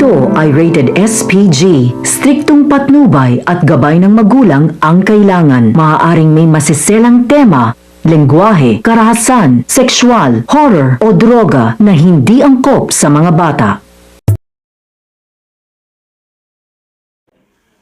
ito ay rated SPG. Striktong patnubay at gabay ng magulang ang kailangan. Maaaring may masiselang tema, lengguwahe, karahasan, sexual, horror o droga na hindi angkop sa mga bata.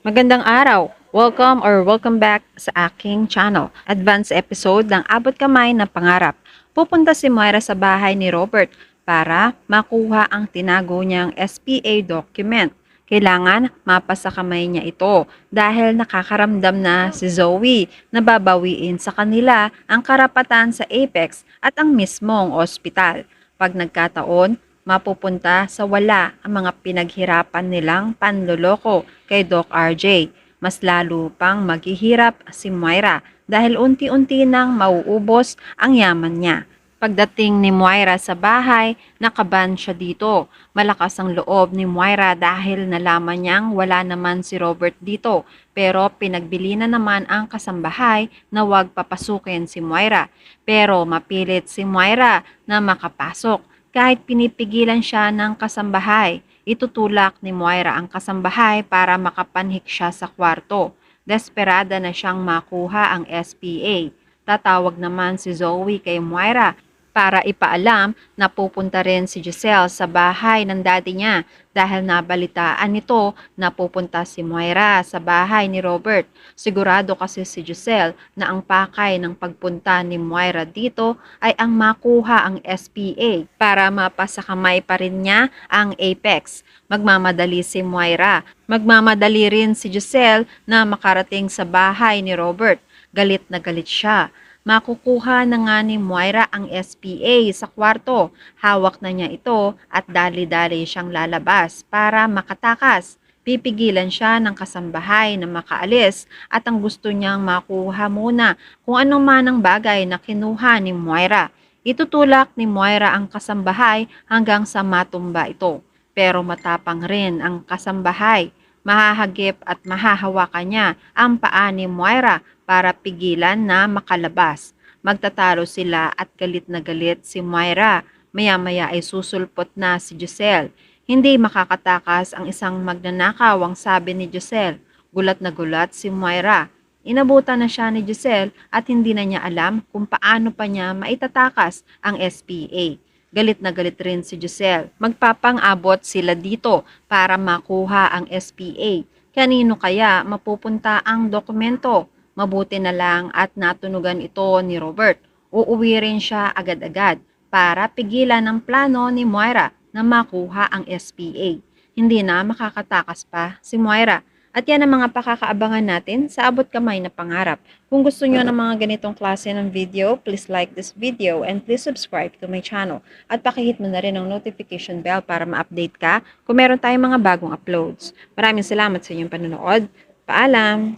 Magandang araw! Welcome back sa aking channel. Advance episode ng Abot Kamay na Pangarap. Pupunta si Moira sa bahay ni Robert para makuha ang tinago niyang SPA document. Kailangan mapasa kamay niya ito dahil nakakaramdam na si Zoe na babawiin sa kanila ang karapatan sa Apex at ang mismong ospital. Pag nagkataon, mapupunta sa wala ang mga pinaghirapan nilang panloloko kay Doc RJ. Mas lalo pang maghihirap si Moira dahil unti-unti nang mauubos ang yaman niya. Pagdating ni Moira sa bahay, nakaban siya dito. Malakas ang loob ni Moira dahil nalaman niyang wala naman si Robert dito. Pero pinagbili na naman ang kasambahay na huwag papasukin si Moira. Pero mapilit si Moira na makapasok. Kahit pinipigilan siya ng kasambahay, itutulak ni Moira ang kasambahay para makapanhik siya sa kwarto. Desperada na siyang makuha ang SPA. Tatawag naman si Zoe kay Moira para ipaalam na pupunta rin si Giselle sa bahay ng daddy niya dahil nabalitaan nito na pupunta si Moira sa bahay ni Robert. Sigurado kasi si Giselle na ang pakay ng pagpunta ni Moira dito ay ang makuha ang SPA para mapasakamay pa rin niya ang Apex. Magmamadali si Moira. Magmamadali rin si Giselle na makarating sa bahay ni Robert. Galit na galit siya. Makukuha na nga ni Moira ang SPA sa kwarto. Hawak na niya ito at dali-dali siyang lalabas para makatakas. Pipigilan siya ng kasambahay na makaalis at ang gusto niyang makuha muna kung anong manang bagay na kinuha ni Moira. Itutulak ni Moira ang kasambahay hanggang sa matumba ito. Pero matapang rin ang kasambahay. Mahahagip at mahahawakan niya ang paa ni Moira para pigilan na makalabas. Magtatalo sila at galit na galit si Moira. Maya-maya ay susulpot na si Giselle. Hindi makakatakas ang isang magnanakaw ang sabi ni Giselle. Gulat na gulat si Moira. Inabutan na siya ni Giselle at hindi na niya alam kung paano pa niya maitatakas ang SPA. Galit na galit rin si Giselle. Magpapang-abot sila dito para makuha ang SPA. Kanino kaya mapupunta ang dokumento? Mabuti na lang at natunugan ito ni Robert. Uuwi rin siya agad-agad para pigilan ang plano ni Moira na makuha ang SPA. Hindi na makakatakas pa si Moira. At yan ang mga pakakaabangan natin sa Abot Kamay na Pangarap. Kung gusto nyo ng mga ganitong klase ng video, please like this video and please subscribe to my channel. At pakihit mo na rin ang notification bell para ma-update ka kung meron tayong mga bagong uploads. Maraming salamat sa inyong panonood. Paalam!